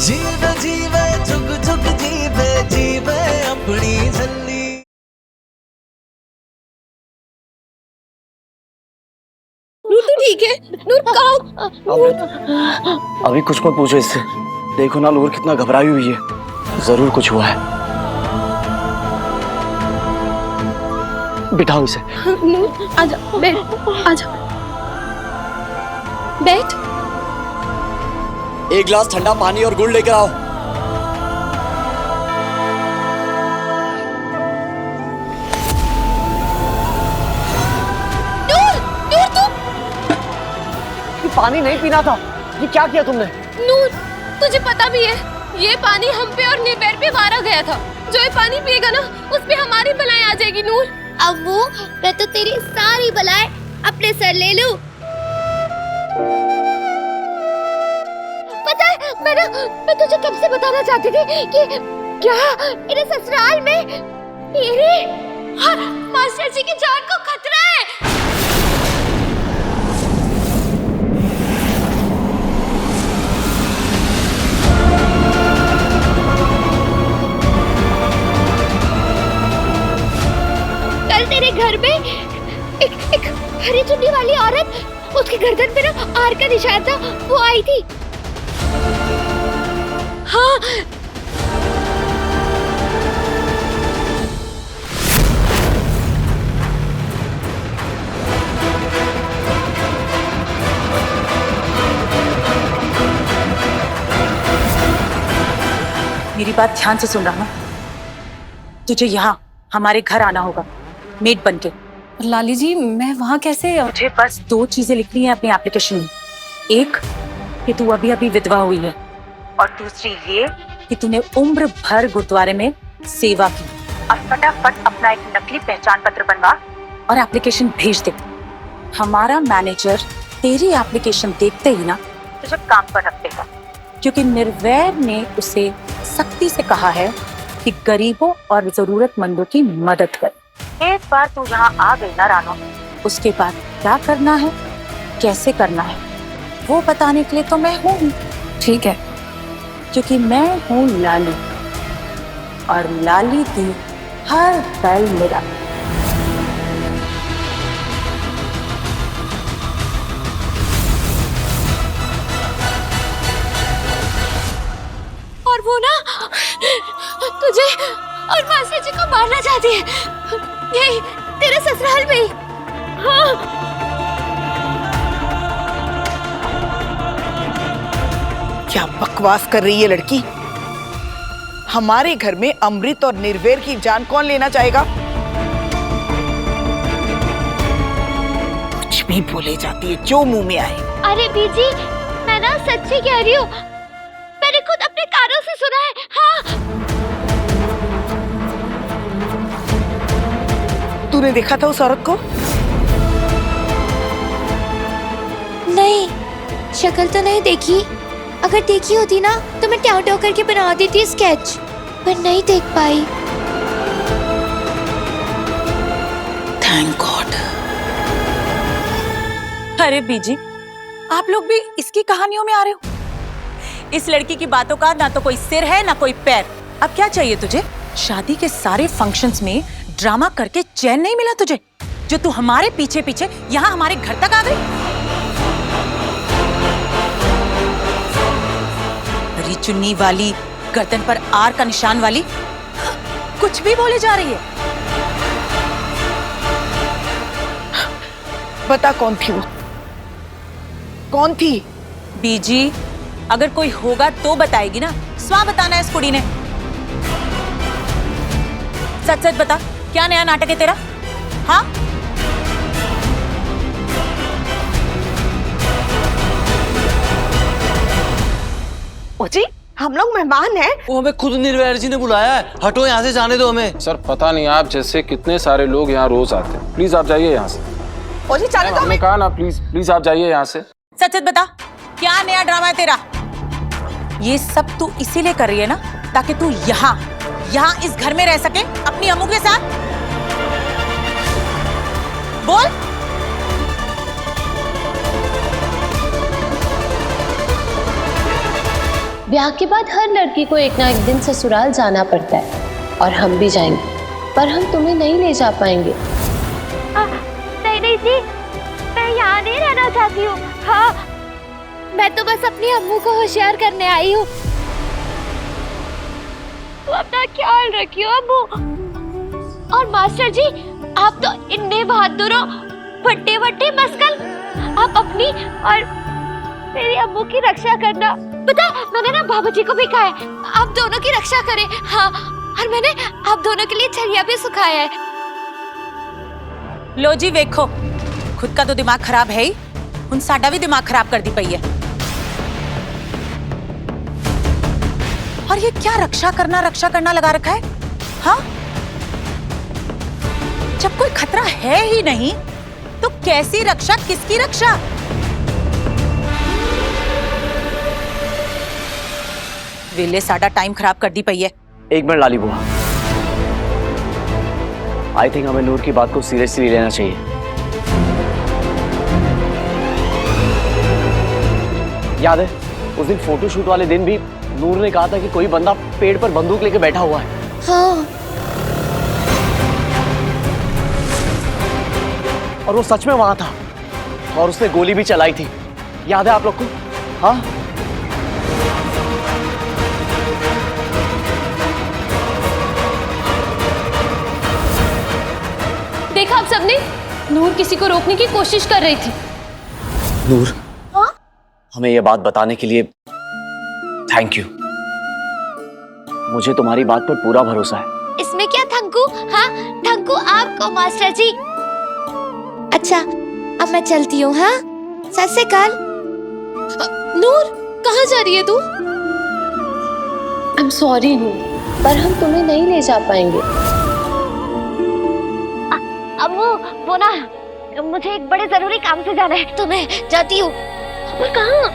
जीवे जीवे झुक झुक जीवे जीवे अपनी झल्ली। नूर तू ठीक है? नूर कहाँ? अभी कुछ मत पूछो इससे। देखो ना नूर कितना घबराई हुई है, जरूर कुछ हुआ है। बिठाओ इसे। नूर आजा, बैठ, आजा, बैठ। एक गिलास ठंडा पानी और गुड़ लेकर आओ। नूर, नूर तू पानी नहीं पीना था, ये क्या किया तुमने? नूर, तुझे पता भी है ये पानी हम पे और निर्वैर पे मारा गया था। जो ये पानी पिएगा ना उस पे हमारी बलाएं आ जाएगी। नूर अम्मू, मैं तो तेरी सारी बलाएं अपने सर ले लूं। पता है मैं तुझे कब से बताना चाहती थी कि क्या मेरे ससुराल में मेरे और मास्टर जी की जान को खतरा है। कल तेरे घर में एक हरी चुन्नी वाली औरत, उसके गर्दन पे ना आर का निशान था, वो आई थी। हाँ, मेरी बात ध्यान से सुन रहा ना। तुझे यहाँ हमारे घर आना होगा मेड बनके। लाली जी मैं वहाँ कैसे? मुझे बस 2 चीजें लिखनी है अपनी एप्लीकेशन में। एक कि तू अभी अभी विधवा हुई है, और दूसरी ये कि तूने उम्र भर गुरुद्वारे में सेवा की। अब फटाफट अपना एक नकली पहचान पत्र बनवा और एप्लीकेशन भेज दे। हमारा मैनेजर तेरी एप्लीकेशन देखते ही ना तुझे काम पर रख देगा, क्योंकि निर्वैर ने उसे सख्ती से कहा है कि गरीबों और जरूरतमंदों की मदद कर। एक बार तू यहाँ आ गई ना रानो, उसके बाद क्या करना है, कैसे करना है, वो बताने के लिए तो मैं हूँ। ठीक है, क्योंकि मैं हूँ लाली, और लाली दी हर पल मेरा। और वो ना तुझे और मास्टर जी को मारना चाहती है, यही तेरे ससुराल में ही। हाँ। क्या बकवास कर रही है लड़की? हमारे घर में अमृत और निर्वैर की जान कौन लेना चाहेगा? कुछ भी बोले जाती है जो मुंह में आए। अरे बीजी, मैं ना सच्ची कह रही हूँ, मैंने खुद अपने कानों से सुना है। हाँ, तूने देखा था उस औरत को? नहीं, शक्ल तो नहीं देखी। अगर देखी होती ना तो मैं ट्याव ट्याव करके बना देती स्केच, पर नहीं देख पाई। Thank God. अरे बीजी, आप लोग भी इसकी कहानियों में आ रहे हो। इस लड़की की बातों का ना तो कोई सिर है ना कोई पैर। अब क्या चाहिए तुझे? शादी के सारे फंक्शंस में ड्रामा करके चैन नहीं मिला तुझे, जो तू हमारे पीछे पीछे यहाँ हमारे घर तक आ गई? हरी चुन्नी वाली, गर्दन पर आर का निशान वाली, कुछ भी बोले जा रही है। बता कौन थी वो? कौन थी? बीजी, अगर कोई होगा तो बताएगी ना, स्वा बताना है इस कुड़ी ने। सच सच बता, क्या नया नाटक है तेरा? हाँ, ओ जी, हम लोग मेहमान हैं। वो हमें खुद निर्वैर जी ने बुलाया है। हटो यहाँ से, जाने दो हमें। सर पता नहीं आप जैसे कितने सारे लोग यहाँ रोज आते हैं। प्लीज आप जाइए यहाँ से। ओ जी, चले तो हमने कहा ना, प्लीज प्लीज आप जाइए यहाँ से। सच सच बता, क्या नया ड्रामा है तेरा? ये सब तू इसीलिए कर रही है ना ताकि तू यहाँ इस घर में रह सके अपनी अम्मू के साथ? बोल। ब्याह के बाद हर लड़की को एक ना एक दिन ससुराल जाना पड़ता है और हम भी जाएंगे, पर हम तुम्हें नहीं ले जा पाएंगे। नहीं नहीं जी, मैं यहाँ नहीं रहना चाहती हूँ। हाँ, मैं तो बस अपनी अम्मू को होशियार करने आई हूँ। तो अपना ख्याल रखियो अम्मू। और मास्टर जी, आप तो इतने बहादुर हो, बट्टे बट्टे मस्कल। आप अपनी और मेरी अम्मू की रक्षा करना। पता, मैंने ना बाबा जी को भी कहा है आप दोनों की रक्षा करें। हाँ, और मैंने आप दोनों के लिए छरिया भी सुखाया है। लो जी वेखो, खुद का तो दिमाग खराब है ही, उन साडा भी दिमाग खराब कर दी पई है। और ये क्या रक्षा करना लगा रखा है? हाँ, जब कोई खतरा है ही नहीं तो कैसी रक्षा, किसकी रक्षा? वेले साडा टाइम खराब कर दी पई है। एक मिनट लाली बुआ, आई थिंक हमें नूर की बात को सीरियसली लेना चाहिए। याद है उस दिन फोटोशूट वाले दिन भी नूर ने कहा था कि कोई बंदा पेड़ पर बंदूक लेके बैठा हुआ है। हाँ। और वो सच में वहां था और उसने गोली भी चलाई थी। याद है आप लोग को? हाँ, देखा आप सबने, नूर किसी को रोकने की कोशिश कर रही थी। नूर, हमें ये बात बताने के लिए थैंक यू। मुझे तुम्हारी बात पर पूरा भरोसा है। इसमें क्या थंकू? हाँ, थंकू आपको मास्टर जी। अच्छा, अब मैं चलती हूँ। हाँ, सत श्री अकाल। नूर, कहाँ जा रही है तू? आई एम सॉरी नूर, पर हम तुम्हें नहीं ले जा पाएंगे। अम्मू, वो ना, मुझे एक बड़े जरूरी काम से जाना है, तो मैं जाती हूँ। पर कहाँ?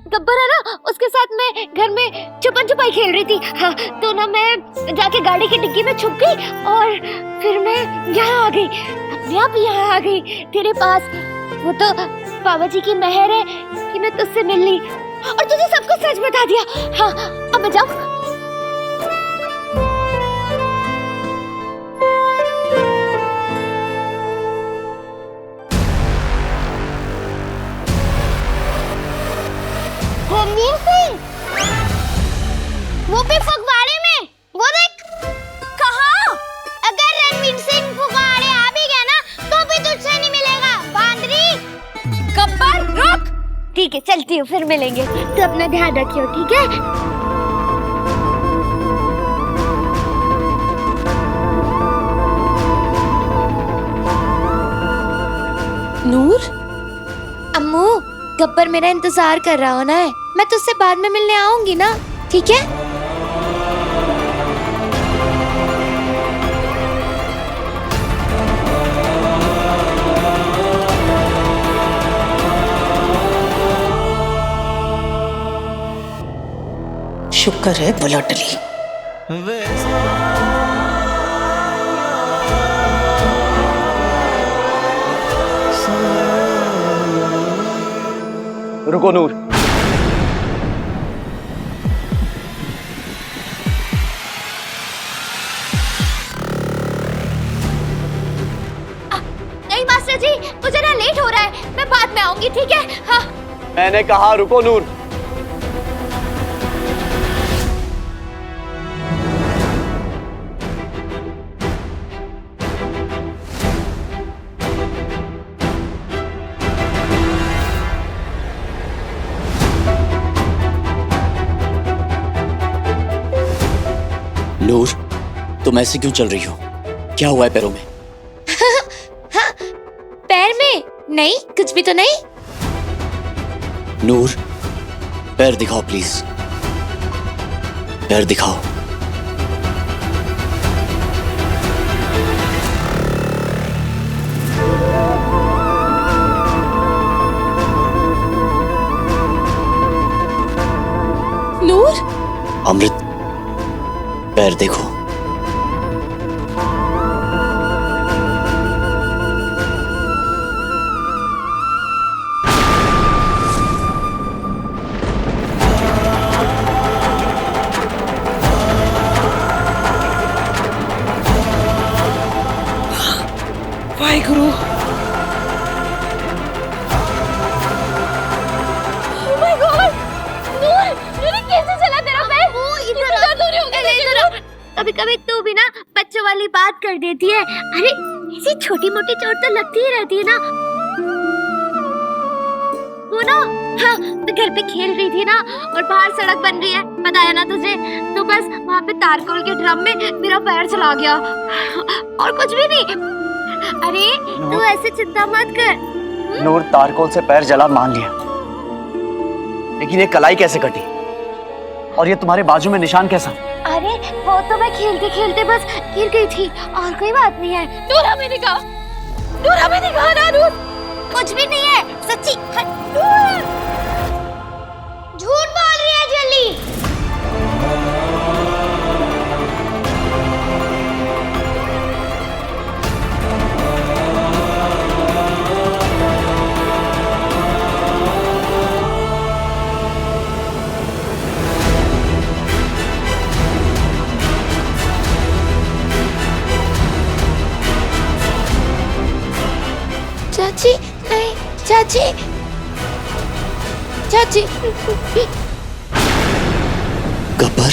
गब्बर है ना, उसके साथ मैं घर में छुपन छुपाई खेल रही थी। हाँ, तो ना मैं जाके गाड़ी की डिग्गी में छुप गई और फिर मैं यहाँ आ गई, अपने आप यहाँ आ गई तेरे पास। वो तो बाबा जी की मेहर है कि मैं तुझसे मिल ली और तुझे सब कुछ सच बता दिया। हाँ, अब मैं जाऊँ? रणवीर सिंह, वो भी फुकवाड़े में, वो देख। कहाँ? अगर रणवीर सिंह फुकवाड़े आ भी गया ना तो भी तुझसे नहीं मिलेगा, बांदरी। गब्बर रुक। ठीक है, चलती हूँ, फिर मिलेंगे। तो अपना ध्यान रखियो, ठीक है? नूर, अम्मू, गब्बर मेरा इंतजार कर रहा होना है, मैं तुझसे बाद में मिलने आऊंगी ना, ठीक है? शुक्र है बुलेट ली। रुको नूर, नहीं मास्टर जी, मुझे ना लेट हो रहा है, मैं बाद में आऊंगी, ठीक है? हाँ। मैंने कहा रुको नूर। नूर, तुम ऐसे क्यों चल रही हो? क्या हुआ है पैरों में? हाँ, पैर में नहीं, कुछ भी तो नहीं। नूर, पैर दिखाओ प्लीज, पैर दिखाओ। नूर, अमृत, पैर देखो। बर्बाद कर देती है। अरे ऐसी छोटी मोटी चोट तो लगती ही रहती है ना। वो ना, हाँ, मैं घर पे खेल रही थी ना और बाहर सड़क बन रही है, बताया ना तुझे। तो बस वहाँ पे तारकोल के ड्रम में मेरा पैर चला गया और कुछ भी नहीं। अरे तू ऐसे चिंता मत कर। नूर, तारकोल से पैर जला मान लिया, लेकिन ये कलाई कैसे कटी और ये तुम्हारे बाजू में निशान कैसा? अरे वो तो मैं खेलते खेलते बस गिर गई थी और कोई बात नहीं है। नूर हमें नहीं कहा, नूर हमें नहीं कहा ना। नूर कुछ भी नहीं है, सच्ची। झूठ बोल रही है जल्दी। चाची नहीं, चाची, चाची। गब्बर,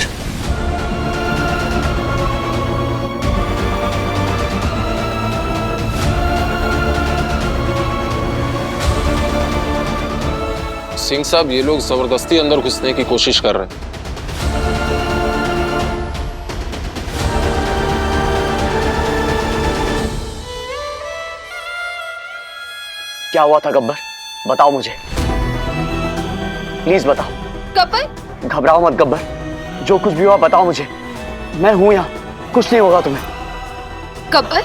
सिंह साहब, ये लोग जबरदस्ती अंदर घुसने की कोशिश कर रहे हैं। क्या हुआ था गब्बर? बताओ मुझे, प्लीज बताओ। गब्बर, घबराओ मत गब्बर, जो कुछ भी हुआ बताओ मुझे। मैं हूं यहाँ, कुछ नहीं होगा तुम्हें। गब्बर,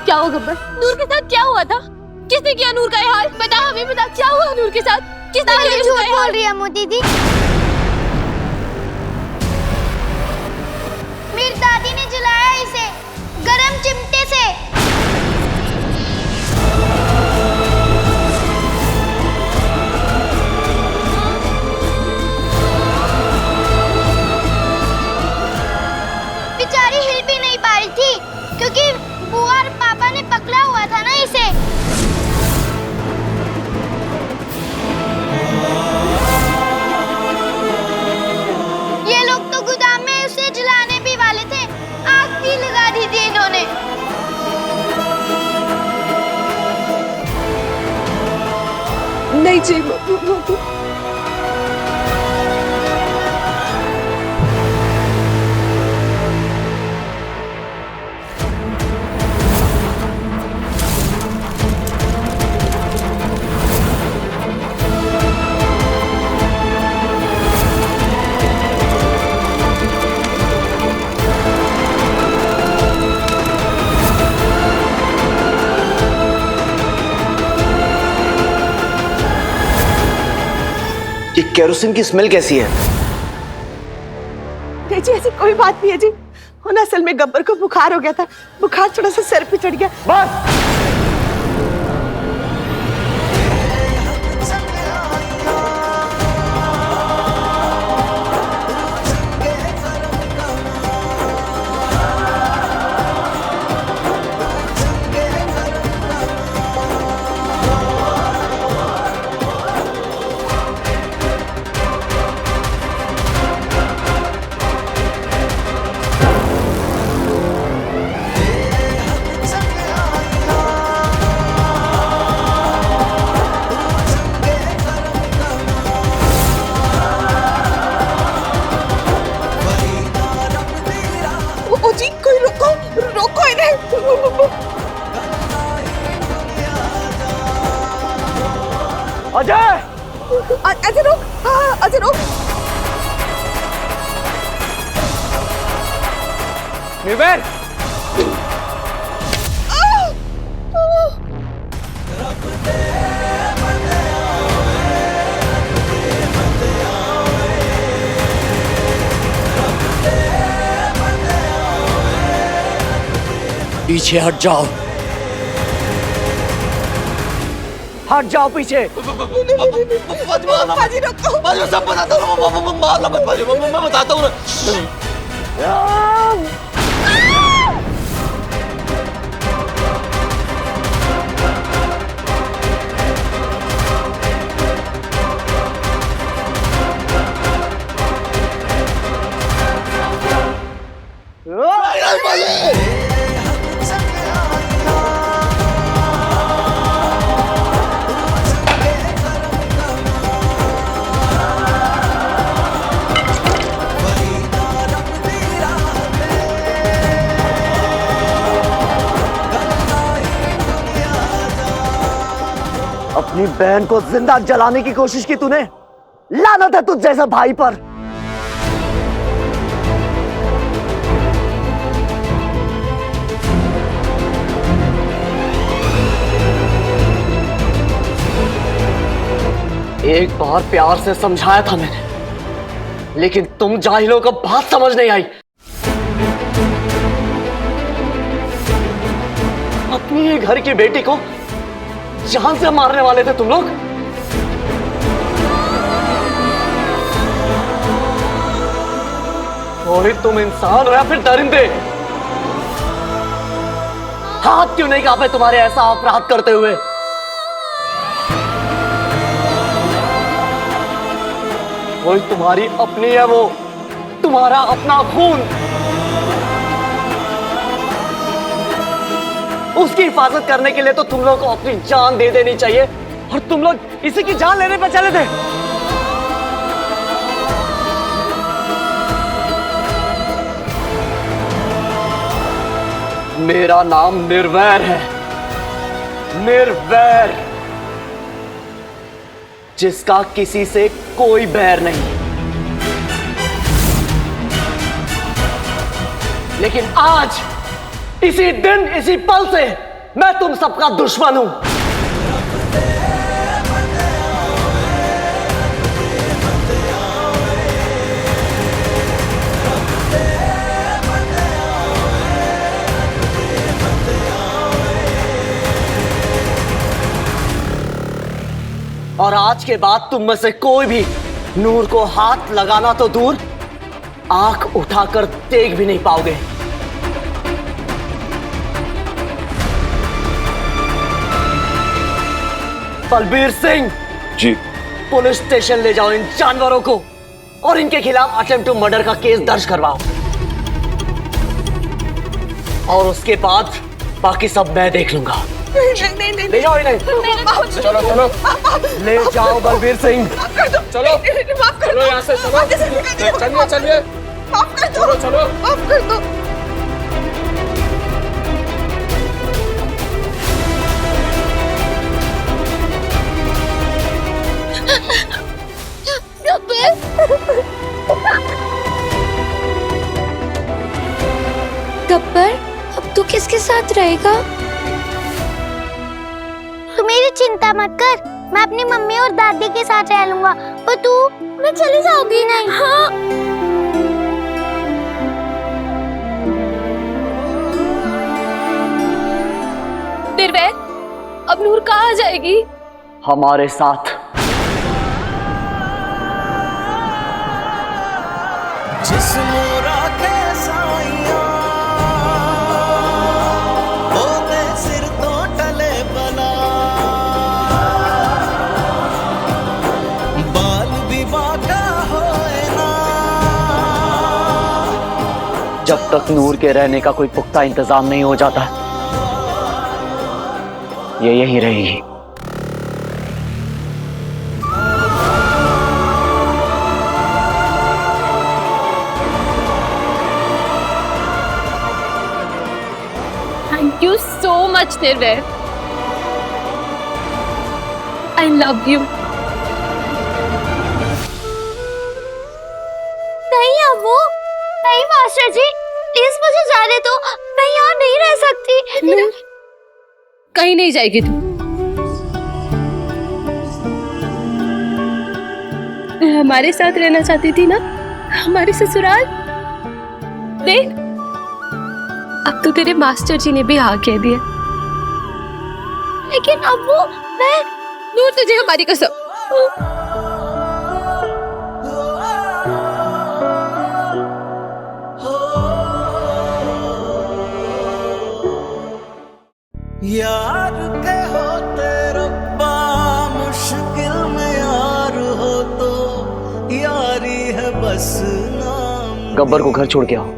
क्या हुआ गब्बर? नूर के साथ क्या हुआ था? किसने किया नूर का ये हाल? बता, हमें बता, क्या हुआ नूर के साथ? किसने किया नूर का ये हाल? बोल रही है मोदी दी। मेरी दादी ने जलाया इसे गरम चिमटे से। बेचारी हिल भी नहीं पा रही थी क्योंकि बुआ और पापा ने पकड़ा हुआ था ना इसे। ये लोग तो गोदाम में उसे जलाने भी वाले थे, आग भी लगा दी थी इन्होंने। नहीं जी, ये केरोसिन की स्मेल कैसी है? नहीं जी, ऐसी कोई बात नहीं है जी। ना असल में गब्बर को बुखार हो गया था, बुखार थोड़ा सा सर पे चढ़ गया। बस, जी कोई रोको, रोको इन्हें। अजय, अजय रुक, हाँ अजय रुक। निर्भय, पीछे हट जाओ, हट जाओ पीछे। बाजी रोको। मैं सब बताता हूँ, मैं बताता हूँ। अपनी बहन को जिंदा जलाने की कोशिश की तूने। लानत है तुझ जैसा भाई पर। एक बार प्यार से समझाया था मैंने, लेकिन तुम जाहिलों को बात समझ नहीं आई। अपनी ही घर की बेटी को जान से मारने वाले थे तुम लोग। और तुम इंसान हो या फिर दरिंदे? हाथ क्यों नहीं कांपे तुम्हारे ऐसा अपराध करते हुए? कोई तुम्हारी अपनी है, वो तुम्हारा अपना खून। उसकी हिफाजत करने के लिए तो तुम लोग को अपनी जान दे देनी चाहिए, और तुम लोग इसी की जान लेने पर चले थे। मेरा नाम निर्वैर है, निर्वैर, जिसका किसी से कोई बैर नहीं। लेकिन आज इसी दिन इसी पल से मैं तुम सबका दुश्मन हूं। और आज के बाद तुम में से कोई भी नूर को हाथ लगाना तो दूर, आंख उठाकर देख भी नहीं पाओगे। बलबीर सिंह जी। पुलिस स्टेशन ले जाओ इन जानवरों को, और इनके खिलाफ अटेम्प्ट टू मर्डर का केस दर्ज करवाओ। और उसके बाद बाकी सब मैं देख लूंगा। नहीं, ले जाओ इन्हें। चलो चलो ले जाओ बलबीर सिंह। चलो चलो यहाँ से चलो। चलिए चलिए चलो चलो। माफ कर दो। गब्बर, अब तू किसके साथ रहेगा? तू मेरी चिंता मत कर, मैं अपनी मम्मी और दादी के साथ रह लूंगा। पर तू मैं चली जाऊंगी नहीं। हाँ। निर्वैर, अब नूर कहाँ जाएगी? हमारे साथ। जिस्मोरा के साइया होते सिर तो टले बला, बाल भी बाका होए ना। जब तक नूर के रहने का कोई पुख्ता इंतजाम नहीं हो जाता, ये यही रहेगी। Thank you so much, Nirvair. I love you. नहीं अम्मू, नहीं मास्टर जी, प्लीज मुझे जाने दो, मैं यहाँ नहीं रह सकती। नूर, कहीं नहीं जाएगी तू। तू हमारे साथ रहना चाहती थी ना, हमारे ससुराल। देख, अब तो तेरे मास्टर जी ने भी हाँ कह दिया। लेकिन अम्मू, मैं नूर, तुझे हमारी कसम। यार के होते रब्बा, मुश्किल में यार हो तो यारी है बस नाम। गब्बर को घर छोड़ के आओ।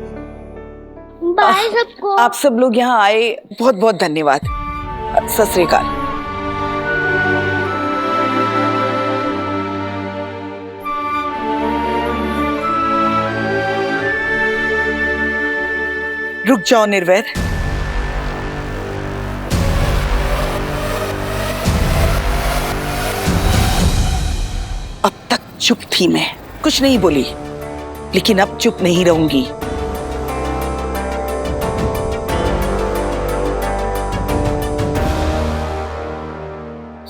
बाय सबको। आप सब लोग यहाँ आए, बहुत बहुत धन्यवाद। सत श्री अकाल। रुक जाओ निर्वैर। चुप थी मैं, कुछ नहीं बोली, लेकिन अब चुप नहीं रहूंगी।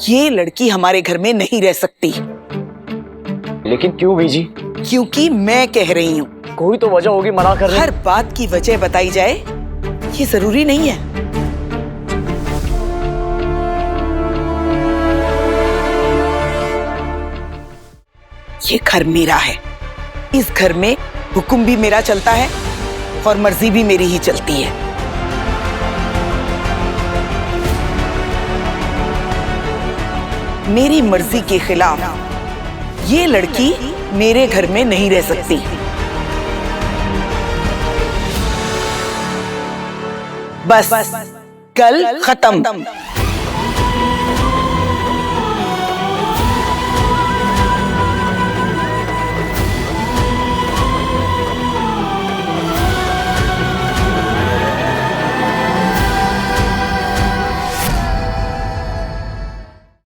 ये लड़की हमारे घर में नहीं रह सकती। लेकिन क्यों बीजी? क्योंकि मैं कह रही हूँ। कोई तो वजह होगी मना कर रहे। हर बात की वजह बताई जाए ये जरूरी नहीं है। ये घर मेरा है, इस घर में हुक्म भी मेरा चलता है और मर्जी भी मेरी ही चलती है। मेरी मर्जी के खिलाफ ये लड़की मेरे घर में नहीं रह सकती। बस कल खत्म।